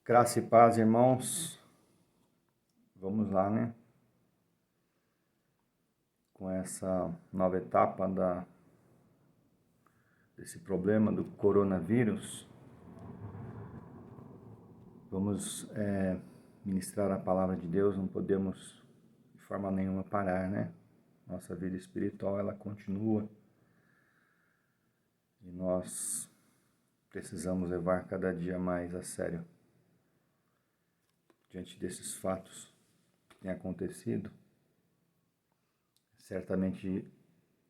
Graça e paz, irmãos. Vamos lá, né? Com essa nova etapa desse problema do coronavírus, vamos ministrar a palavra de Deus. Não podemos de forma nenhuma parar, né? Nossa vida espiritual, ela continua e nós precisamos levar cada dia mais a sério. Diante desses fatos que têm acontecido, certamente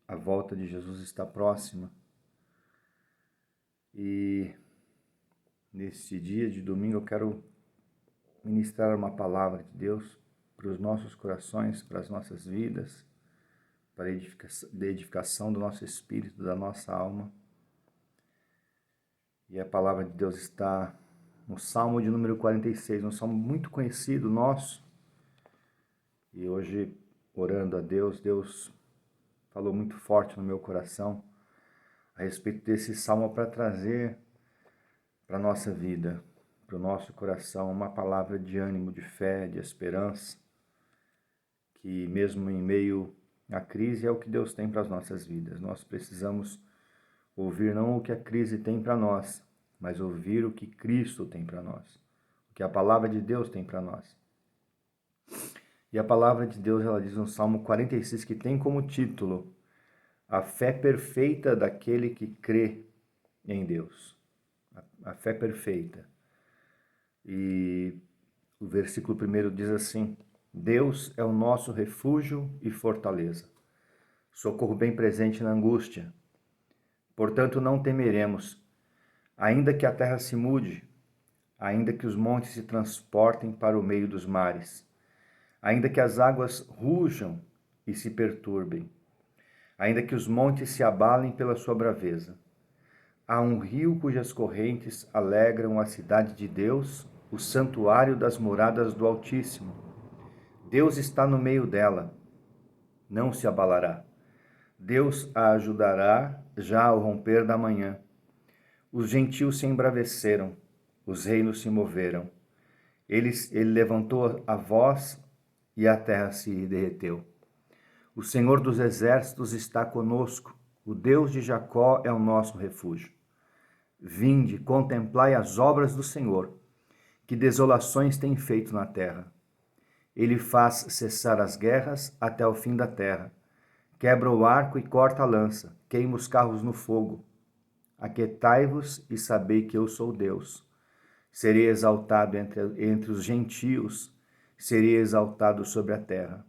a volta de Jesus está próxima. E neste dia de domingo eu quero ministrar uma palavra de Deus para os nossos corações, para as nossas vidas, para a edificação do nosso espírito, da nossa alma. E a palavra de Deus está no Salmo de número 46, um salmo muito conhecido nosso. E hoje, orando a Deus, Deus falou muito forte no meu coração a respeito desse salmo para trazer para a nossa vida, para o nosso coração, uma palavra de ânimo, de fé, de esperança, que mesmo em meio à crise é o que Deus tem para as nossas vidas. Nós precisamos ouvir não o que a crise tem para nós, mas ouvir o que Cristo tem para nós, o que a palavra de Deus tem para nós. E a palavra de Deus, ela diz no Salmo 46, que tem como título a fé perfeita daquele que crê em Deus. A fé perfeita. E o versículo 1 diz assim: Deus é o nosso refúgio e fortaleza, socorro bem presente na angústia. Portanto, não temeremos, ainda que a terra se mude, ainda que os montes se transportem para o meio dos mares, ainda que as águas rujam e se perturbem, ainda que os montes se abalem pela sua braveza. Há um rio cujas correntes alegram a cidade de Deus, o santuário das moradas do Altíssimo. Deus está no meio dela, não se abalará. Deus a ajudará já ao romper da manhã. Os gentios se embraveceram, os reinos se moveram. Ele levantou a voz e a terra se derreteu. O Senhor dos exércitos está conosco, o Deus de Jacó é o nosso refúgio. Vinde, contemplai as obras do Senhor, que desolações tem feito na terra. Ele faz cessar as guerras até o fim da terra. Quebra o arco e corta a lança, queima os carros no fogo. Aquietai-vos e sabei que eu sou Deus. Serei exaltado entre os gentios, serei exaltado sobre a terra.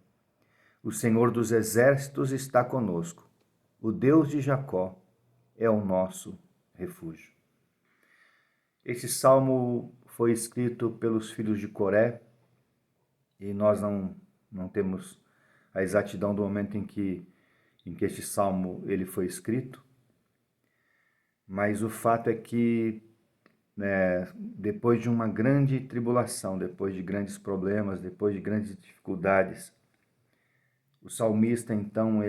O Senhor dos exércitos está conosco. O Deus de Jacó é o nosso refúgio. Esse salmo foi escrito pelos filhos de Coré, e nós não temos a exatidão do momento em que este salmo ele foi escrito, mas o fato é que depois de uma grande tribulação, depois de grandes problemas, depois de grandes dificuldades, o salmista então,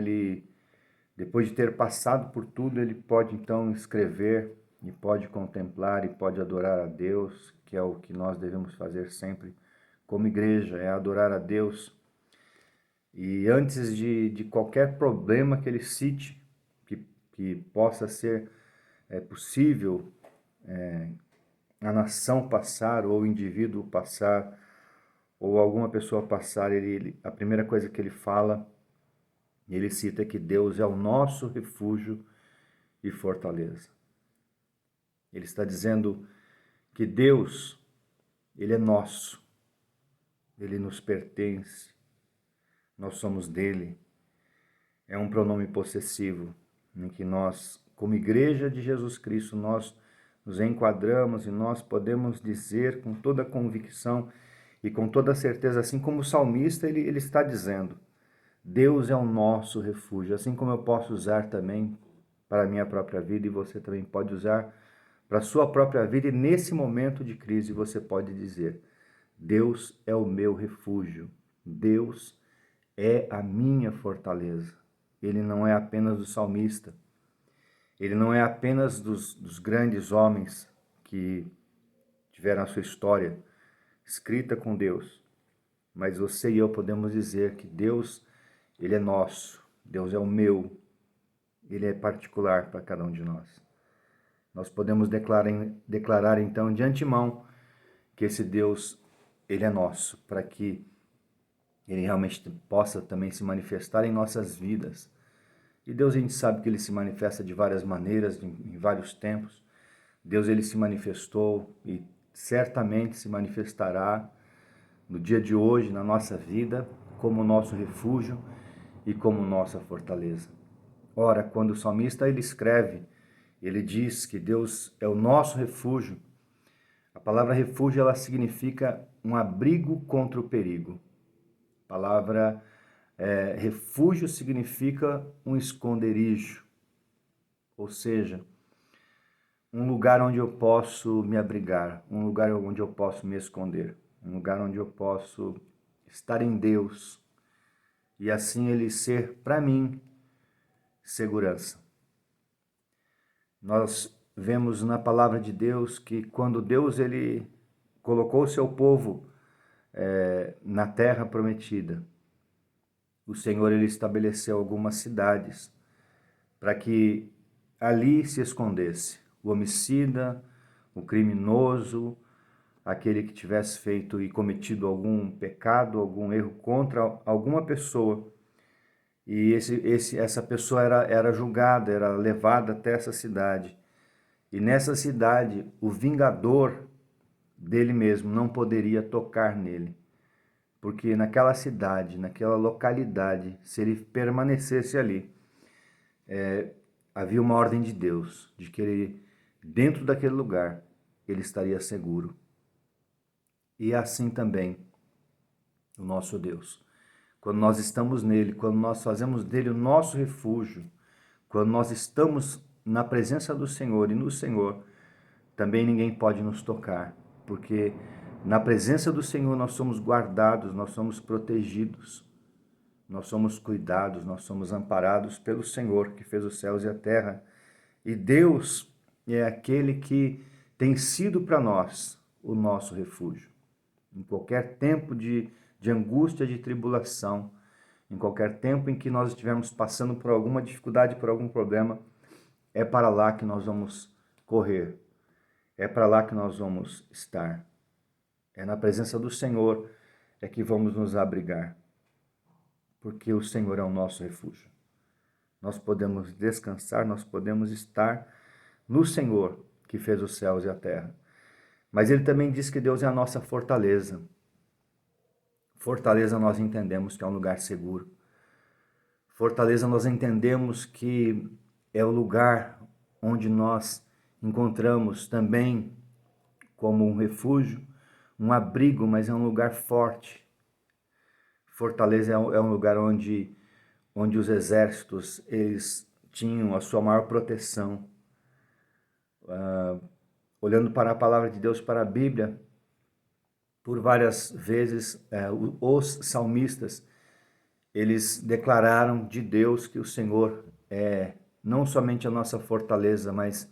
depois de ter passado por tudo, ele pode então escrever e pode contemplar e pode adorar a Deus, que é o que nós devemos fazer sempre como igreja, é adorar a Deus. E antes de qualquer problema que ele cite, que possa ser possível a nação passar, ou o indivíduo passar, ou alguma pessoa passar, a primeira coisa que ele fala, ele cita que Deus é o nosso refúgio e fortaleza. Ele está dizendo que Deus, ele é nosso, ele nos pertence, nós somos dele. É um pronome possessivo, em que nós, como igreja de Jesus Cristo, nós nos enquadramos e nós podemos dizer com toda convicção e com toda certeza, assim como o salmista ele está dizendo, Deus é o nosso refúgio, assim como eu posso usar também para a minha própria vida, e você também pode usar para a sua própria vida, e nesse momento de crise você pode dizer, Deus é o meu refúgio, Deus é a minha fortaleza. Ele não é apenas do salmista, ele não é apenas dos grandes homens que tiveram a sua história escrita com Deus. Mas você e eu podemos dizer que Deus, Ele é nosso, Deus é o meu, Ele é particular para cada um de nós. Nós podemos declarar então de antemão que esse Deus, Ele é nosso, para que Ele realmente possa também se manifestar em nossas vidas. E Deus, a gente sabe que Ele se manifesta de várias maneiras, em vários tempos. Deus, Ele se manifestou e certamente se manifestará no dia de hoje, na nossa vida, como nosso refúgio e como nossa fortaleza. Ora, quando o salmista ele escreve, ele diz que Deus é o nosso refúgio. A palavra refúgio, ela significa um abrigo contra o perigo. A palavra refúgio significa um esconderijo, ou seja, um lugar onde eu posso me abrigar, um lugar onde eu posso me esconder, um lugar onde eu posso estar em Deus e assim Ele ser para mim segurança. Nós vemos na palavra de Deus que quando Deus ele colocou o seu povo na terra prometida, o Senhor ele estabeleceu algumas cidades para que ali se escondesse o homicida, o criminoso, aquele que tivesse feito e cometido algum pecado, algum erro contra alguma pessoa. E essa pessoa era julgada, era levada até essa cidade. E nessa cidade, o vingador dele mesmo não poderia tocar nele. Porque naquela cidade, naquela localidade, se ele permanecesse ali, havia uma ordem de Deus, de que ele, dentro daquele lugar, ele estaria seguro. E assim também o nosso Deus. Quando nós estamos nele, quando nós fazemos dele o nosso refúgio, quando nós estamos na presença do Senhor e no Senhor, também ninguém pode nos tocar, porque na presença do Senhor nós somos guardados, nós somos protegidos, nós somos cuidados, nós somos amparados pelo Senhor que fez os céus e a terra. E Deus é aquele que tem sido para nós o nosso refúgio. Em qualquer tempo de angústia, de tribulação, em qualquer tempo em que nós estivermos passando por alguma dificuldade, por algum problema, é para lá que nós vamos correr, é para lá que nós vamos estar. É na presença do Senhor é que vamos nos abrigar, porque o Senhor é o nosso refúgio. Nós podemos descansar, nós podemos estar no Senhor que fez os céus e a terra. Mas ele também diz que Deus é a nossa fortaleza. Fortaleza nós entendemos que é um lugar seguro. Fortaleza nós entendemos que é o lugar onde nós encontramos também como um refúgio, um abrigo, mas é um lugar forte. Fortaleza é um lugar onde os exércitos eles tinham a sua maior proteção. Olhando para a palavra de Deus, para a Bíblia, por várias vezes os salmistas eles declararam de Deus que o Senhor é não somente a nossa fortaleza, mas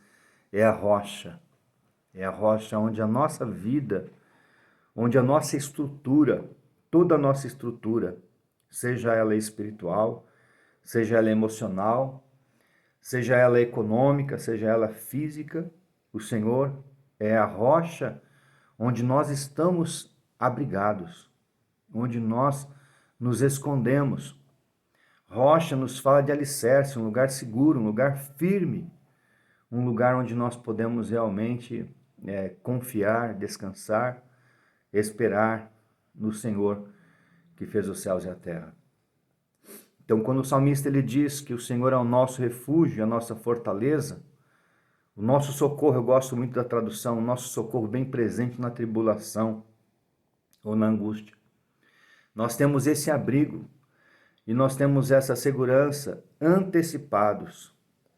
é a rocha onde a nossa vida, onde a nossa estrutura, toda a nossa estrutura, seja ela espiritual, seja ela emocional, seja ela econômica, seja ela física, o Senhor é a rocha onde nós estamos abrigados, onde nós nos escondemos. Rocha nos fala de alicerce, um lugar seguro, um lugar firme, um lugar onde nós podemos realmente confiar, descansar, esperar no Senhor que fez os céus e a terra. Então, quando o salmista ele diz que o Senhor é o nosso refúgio, a nossa fortaleza, o nosso socorro, eu gosto muito da tradução, o nosso socorro bem presente na tribulação ou na angústia. Nós temos esse abrigo e nós temos essa segurança antecipados,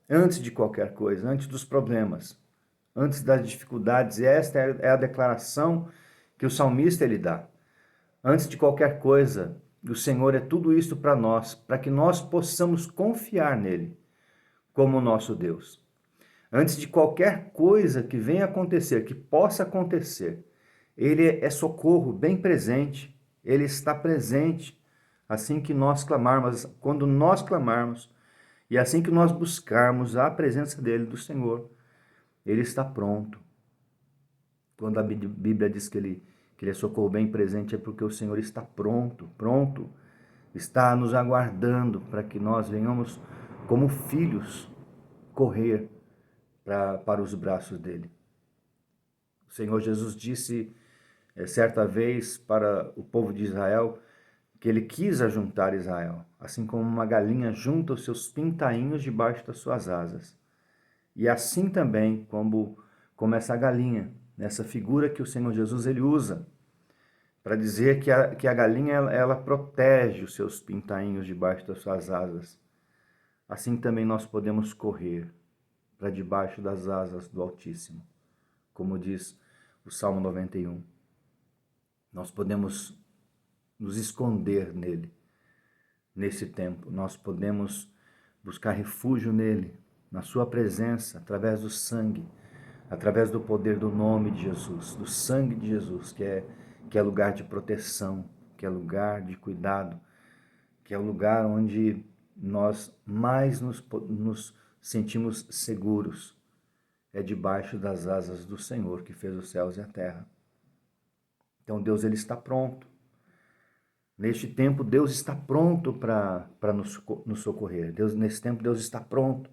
antes de qualquer coisa, antes dos problemas, antes das dificuldades. E esta é a declaração que o salmista ele dá. Antes de qualquer coisa, o Senhor é tudo isso para nós, para que nós possamos confiar nele como nosso Deus. Antes de qualquer coisa que venha acontecer, que possa acontecer, ele é socorro bem presente, ele está presente assim que nós clamarmos, quando nós clamarmos, e assim que nós buscarmos a presença dele, do Senhor, ele está pronto. Quando a Bíblia diz que ele é socorro bem presente, é porque o Senhor está pronto, está nos aguardando para que nós venhamos, como filhos, correr para os braços dele. O Senhor Jesus disse certa vez para o povo de Israel que ele quis ajuntar Israel, assim como uma galinha junta os seus pintainhos debaixo das suas asas. E assim também como essa galinha, nessa figura que o Senhor Jesus ele usa para dizer que a galinha ela protege os seus pintainhos debaixo das suas asas. Assim também nós podemos correr para debaixo das asas do Altíssimo, como diz o Salmo 91. Nós podemos nos esconder nele, nesse tempo. Nós podemos buscar refúgio nele, na sua presença, através do sangue, através do poder do nome de Jesus, do sangue de Jesus, que é lugar de proteção, que é lugar de cuidado, que é o lugar onde nós mais nos sentimos seguros. É debaixo das asas do Senhor que fez os céus e a terra. Então Deus ele está pronto. Neste tempo Deus está pronto para nos socorrer. Nesse tempo Deus está pronto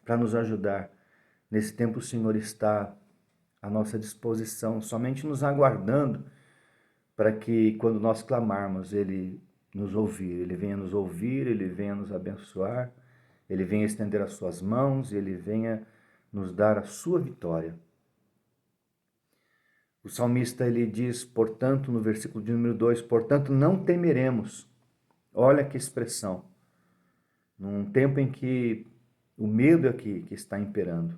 para nos ajudar. Nesse tempo o Senhor está à nossa disposição, somente nos aguardando para que quando nós clamarmos Ele nos ouvir. Ele venha nos ouvir, Ele venha nos abençoar, Ele venha estender as suas mãos, Ele venha nos dar a sua vitória. O salmista ele diz, portanto, no versículo de número 2, portanto não temeremos. Olha que expressão. Num tempo em que o medo é que está imperando.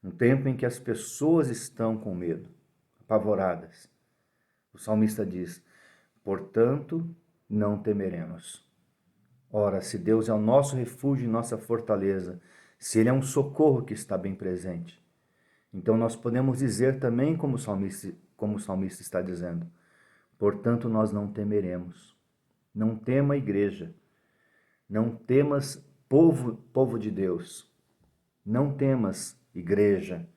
Num tempo em que as pessoas estão com medo, apavoradas. O salmista diz, portanto não temeremos. Ora, se Deus é o nosso refúgio e nossa fortaleza, se Ele é um socorro que está bem presente, então nós podemos dizer também, como o salmista está dizendo, portanto nós não temeremos. Não tema, igreja. Não temas, povo de Deus. Não temas, igreja.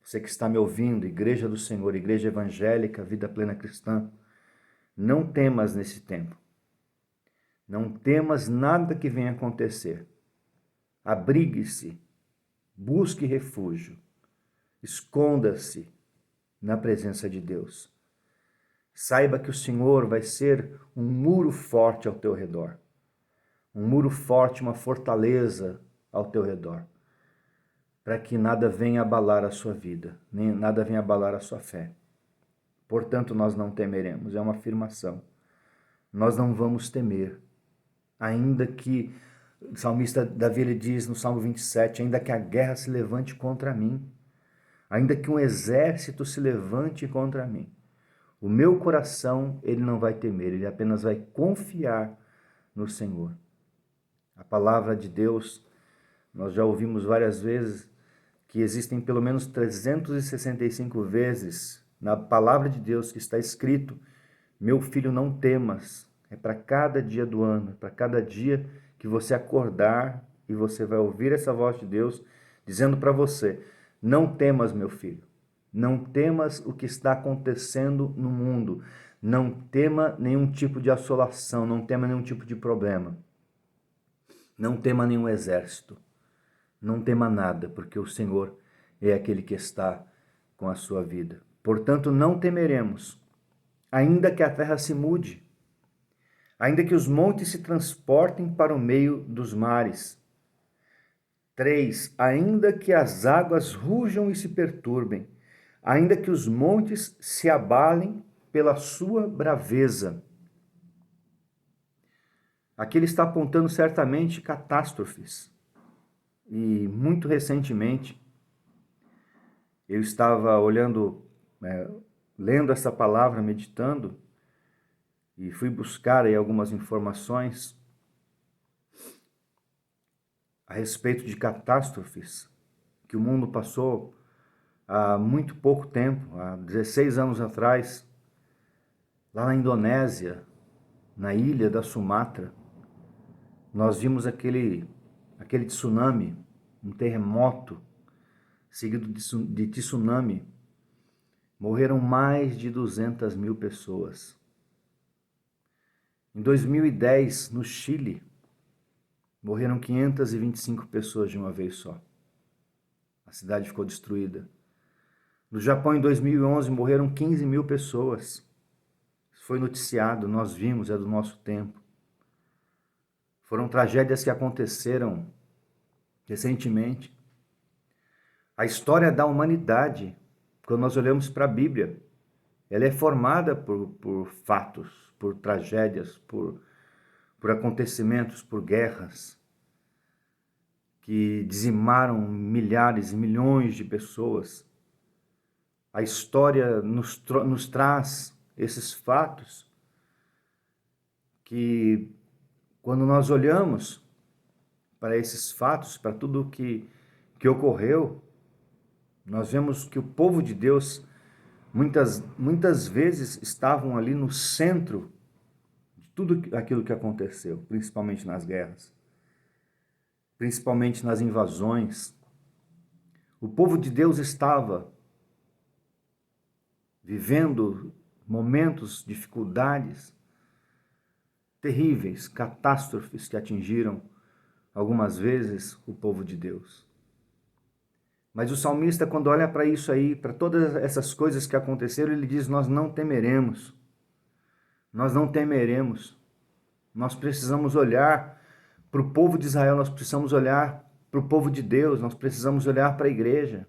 Você que está me ouvindo, igreja do Senhor, igreja evangélica, vida plena cristã, não temas nesse tempo. Não temas nada que venha acontecer. Abrigue-se, busque refúgio. Esconda-se na presença de Deus. Saiba que o Senhor vai ser um muro forte ao teu redor. Um muro forte, uma fortaleza ao teu redor. Para que nada venha abalar a sua vida, nem nada venha abalar a sua fé. Portanto, nós não temeremos. É uma afirmação. Nós não vamos temer. Ainda que, o salmista Davi ele diz no Salmo 27, ainda que a guerra se levante contra mim, ainda que um exército se levante contra mim, o meu coração, ele não vai temer, ele apenas vai confiar no Senhor. A palavra de Deus, nós já ouvimos várias vezes que existem pelo menos 365 vezes na palavra de Deus que está escrito, meu filho, não temas. É para cada dia do ano, para cada dia que você acordar e você vai ouvir essa voz de Deus dizendo para você, não temas, meu filho. Não temas o que está acontecendo no mundo. Não tema nenhum tipo de assolação, não tema nenhum tipo de problema. Não tema nenhum exército. Não tema nada, porque o Senhor é aquele que está com a sua vida. Portanto, não temeremos, ainda que a terra se mude, ainda que os montes se transportem para o meio dos mares. 3. Ainda que as águas rujam e se perturbem, ainda que os montes se abalem pela sua braveza. Aqui ele está apontando certamente catástrofes. E muito recentemente, eu estava lendo essa palavra, meditando, e fui buscar aí algumas informações a respeito de catástrofes que o mundo passou há muito pouco tempo, há 16 anos atrás, lá na Indonésia, na ilha da Sumatra, nós vimos aquele tsunami, um terremoto seguido de tsunami. Morreram mais de 200 mil pessoas. Em 2010, no Chile, morreram 525 pessoas de uma vez só. A cidade ficou destruída. No Japão, em 2011, morreram 15 mil pessoas. Isso foi noticiado, nós vimos, é do nosso tempo. Foram tragédias que aconteceram recentemente. A história da humanidade, quando nós olhamos para a Bíblia, ela é formada por fatos, por tragédias, por acontecimentos, por guerras que dizimaram milhares e milhões de pessoas. A história nos traz esses fatos que, quando nós olhamos para esses fatos, para tudo que ocorreu, nós vemos que o povo de Deus muitas vezes estavam ali no centro de tudo aquilo que aconteceu, principalmente nas guerras, principalmente nas invasões. O povo de Deus estava vivendo momentos, dificuldades terríveis, catástrofes que atingiram algumas vezes o povo de Deus. Mas o salmista, quando olha para isso aí, para todas essas coisas que aconteceram, ele diz: nós não temeremos. Nós não temeremos. Nós precisamos olhar para o povo de Israel, nós precisamos olhar para o povo de Deus, nós precisamos olhar para a igreja.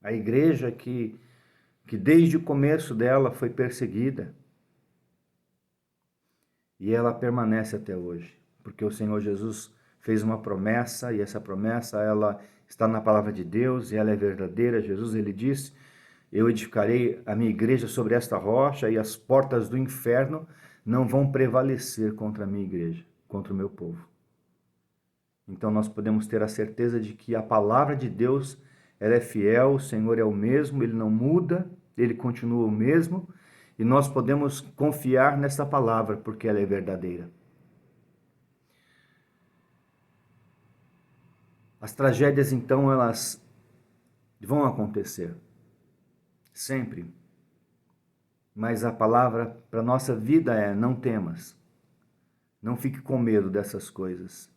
A igreja que desde o começo dela foi perseguida. E ela permanece até hoje, porque o Senhor Jesus fez uma promessa, e essa promessa ela está na palavra de Deus, e ela é verdadeira. Jesus, ele disse: eu edificarei a minha igreja sobre esta rocha, e as portas do inferno não vão prevalecer contra a minha igreja, contra o meu povo. Então nós podemos ter a certeza de que a palavra de Deus, ela é fiel, o Senhor é o mesmo, ele não muda, ele continua o mesmo, e nós podemos confiar nessa palavra, porque ela é verdadeira. As tragédias, então, elas vão acontecer. Sempre. Mas a palavra para a nossa vida é: não temas. Não fique com medo dessas coisas.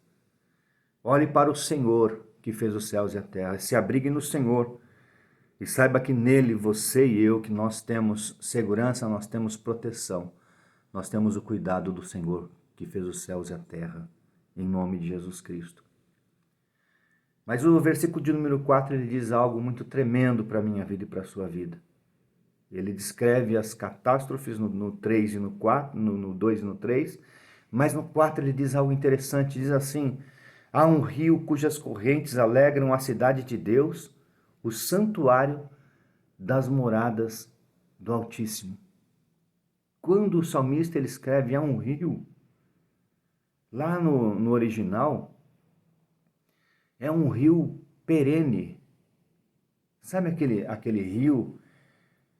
Olhe para o Senhor que fez os céus e a terra. Se abrigue no Senhor. E saiba que nele, você e eu, que nós temos segurança, nós temos proteção. Nós temos o cuidado do Senhor que fez os céus e a terra. Em nome de Jesus Cristo. Mas o versículo de número 4, ele diz algo muito tremendo para a minha vida e para a sua vida. Ele descreve as catástrofes no 3 e no 4, no 2 e no 3, mas no 4 ele diz algo interessante, diz assim: há um rio cujas correntes alegram a cidade de Deus, o santuário das moradas do Altíssimo. Quando o salmista ele escreve há um rio, lá no original, é um rio perene. Sabe aquele rio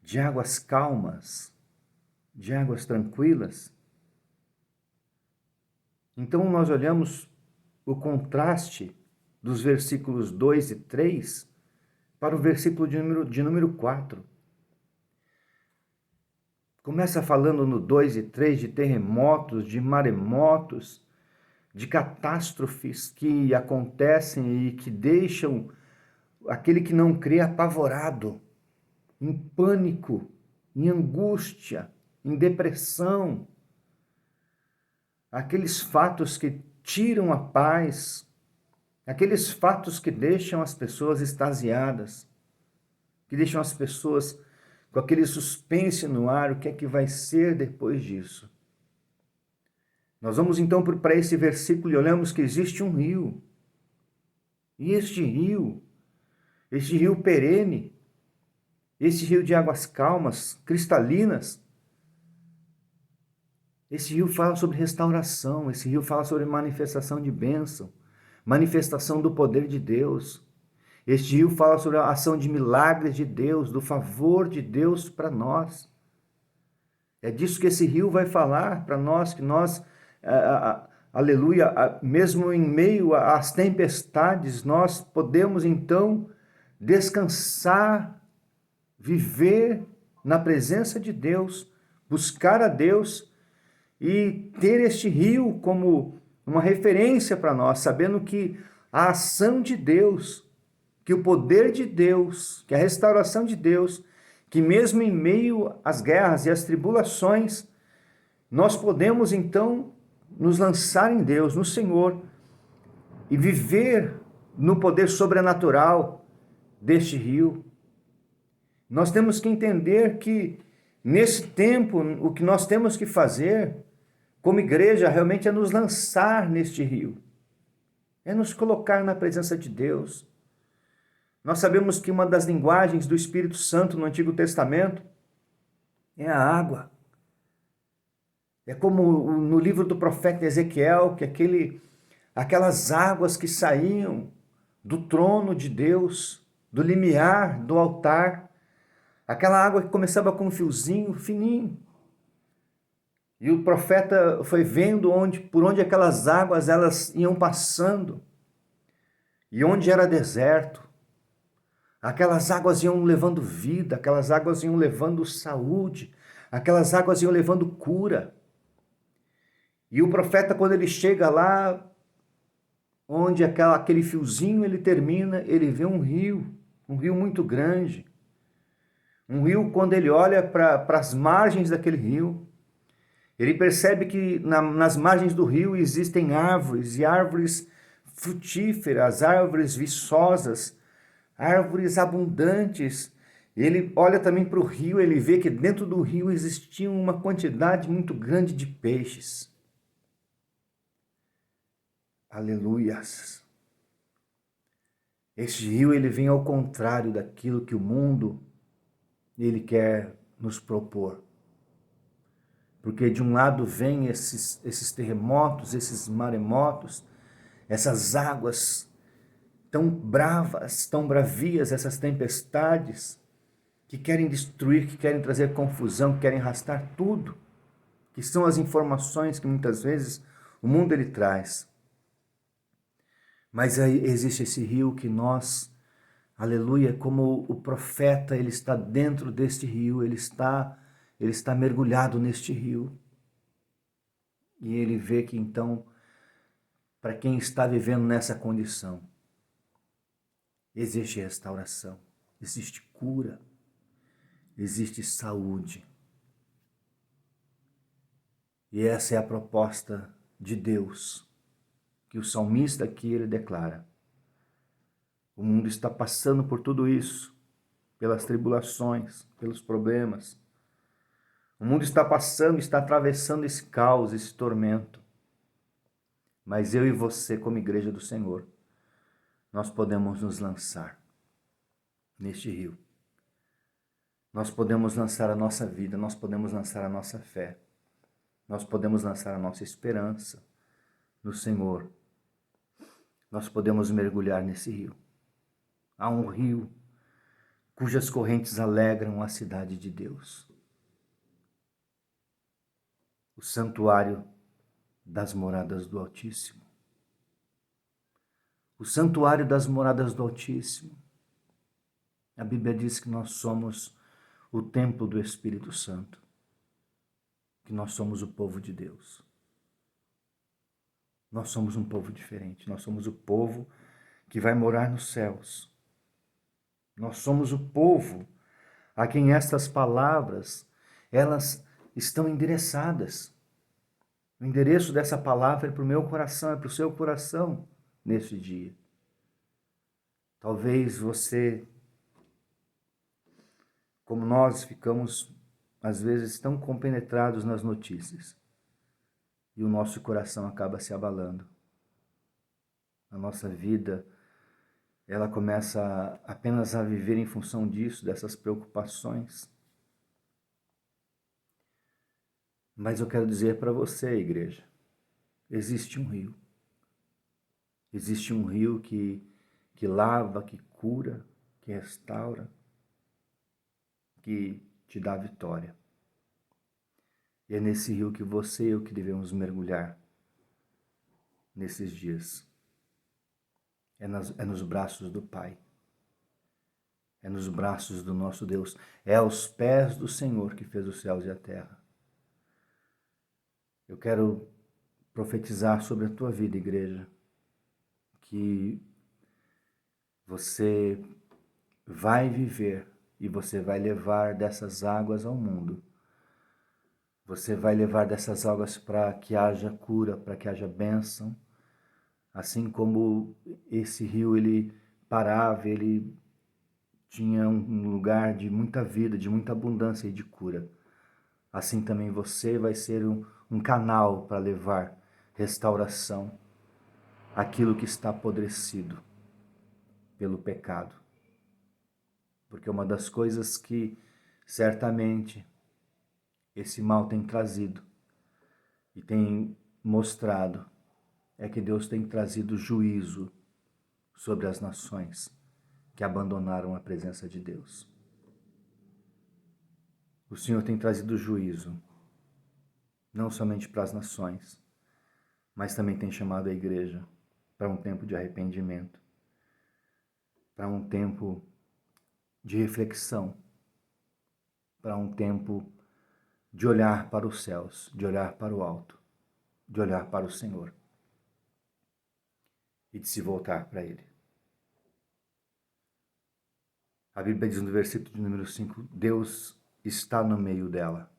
de águas calmas, de águas tranquilas? Então nós olhamos o contraste dos versículos 2 e 3 para o versículo de número 4. Começa falando no 2 e 3 de terremotos, de maremotos, de catástrofes que acontecem e que deixam aquele que não crê apavorado, em pânico, em angústia, em depressão. Aqueles fatos que tiram a paz, aqueles fatos que deixam as pessoas extasiadas, que deixam as pessoas com aquele suspense no ar, o que é que vai ser depois disso. Nós vamos então para esse versículo e olhamos que existe um rio. E este rio perene, este rio de águas calmas, cristalinas, esse rio fala sobre restauração, esse rio fala sobre manifestação de bênção, manifestação do poder de Deus. Este rio fala sobre a ação de milagres de Deus, do favor de Deus para nós. É disso que esse rio vai falar para nós, que nós, aleluia, mesmo em meio às tempestades, nós podemos então descansar, viver na presença de Deus, buscar a Deus e ter este rio como uma referência para nós, sabendo que a ação de Deus, que o poder de Deus, que a restauração de Deus, que mesmo em meio às guerras e às tribulações, nós podemos então nos lançar em Deus, no Senhor, e viver no poder sobrenatural deste rio. Nós temos que entender que nesse tempo o que nós temos que fazer como igreja realmente é nos lançar neste rio, é nos colocar na presença de Deus. Nós sabemos que uma das linguagens do Espírito Santo no Antigo Testamento é a água. É como no livro do profeta Ezequiel, que aquelas águas que saíam do trono de Deus, do limiar, do altar, aquela água que começava com um fiozinho fininho. E o profeta foi vendo por onde aquelas águas elas iam passando, e onde era deserto, aquelas águas iam levando vida, aquelas águas iam levando saúde, aquelas águas iam levando cura. E o profeta, quando ele chega lá, onde aquele fiozinho ele termina, ele vê um rio muito grande. Um rio, quando ele olha para as margens daquele rio, ele percebe que nas margens do rio existem árvores, e árvores frutíferas, árvores viçosas, árvores abundantes. Ele olha também para o rio, ele vê que dentro do rio existia uma quantidade muito grande de peixes. Aleluias! Este rio ele vem ao contrário daquilo que o mundo ele quer nos propor. Porque de um lado vem esses terremotos, esses maremotos, essas águas tão bravas, tão bravias, essas tempestades que querem destruir, que querem trazer confusão, que querem arrastar tudo, que são as informações que muitas vezes o mundo ele traz. Mas aí existe esse rio que nós, aleluia, como o profeta, ele está dentro deste rio, ele está mergulhado neste rio. E ele vê que então, para quem está vivendo nessa condição, existe restauração, existe cura, existe saúde. E essa é a proposta de Deus, que o salmista aqui ele declara. O mundo está passando por tudo isso, pelas tribulações, pelos problemas. O mundo está passando, está atravessando esse caos, esse tormento. Mas eu e você, como igreja do Senhor, nós podemos nos lançar neste rio. Nós podemos lançar a nossa vida, nós podemos lançar a nossa fé. Nós podemos lançar a nossa esperança no Senhor. Nós podemos mergulhar nesse rio. Há um rio cujas correntes alegram a cidade de Deus. O santuário das moradas do Altíssimo. O santuário das moradas do Altíssimo. A Bíblia diz que nós somos o templo do Espírito Santo, que nós somos o povo de Deus. Nós somos um povo diferente, nós somos o povo que vai morar nos céus. Nós somos o povo a quem estas palavras, elas estão endereçadas. O endereço dessa palavra é para o meu coração, é para o seu coração nesse dia. Talvez você, como nós, ficamos às vezes tão compenetrados nas notícias e o nosso coração acaba se abalando. A nossa vida, ela começa apenas a viver em função disso, dessas preocupações. Mas eu quero dizer para você, igreja, existe um rio. Existe um rio que lava, que cura, que restaura, que te dá vitória. E é nesse rio que você e eu que devemos mergulhar nesses dias. É nos braços do Pai. É nos braços do nosso Deus. É aos pés do Senhor que fez os céus e a terra. Eu quero profetizar sobre a tua vida, igreja, que você vai viver e você vai levar dessas águas ao mundo. Você vai levar dessas águas para que haja cura, para que haja bênção. Assim como esse rio, ele parava, ele tinha um lugar de muita vida, de muita abundância e de cura. Assim também você vai ser um canal para levar restauração àquilo que está apodrecido pelo pecado. Porque uma das coisas que certamente esse mal tem trazido e tem mostrado é que Deus tem trazido juízo sobre as nações que abandonaram a presença de Deus. O Senhor tem trazido juízo, não somente para as nações, mas também tem chamado a igreja para um tempo de arrependimento, para um tempo de reflexão, para um tempo de olhar para os céus, de olhar para o alto, de olhar para o Senhor e de se voltar para Ele. A Bíblia diz no versículo de número 5, Deus está no meio dela.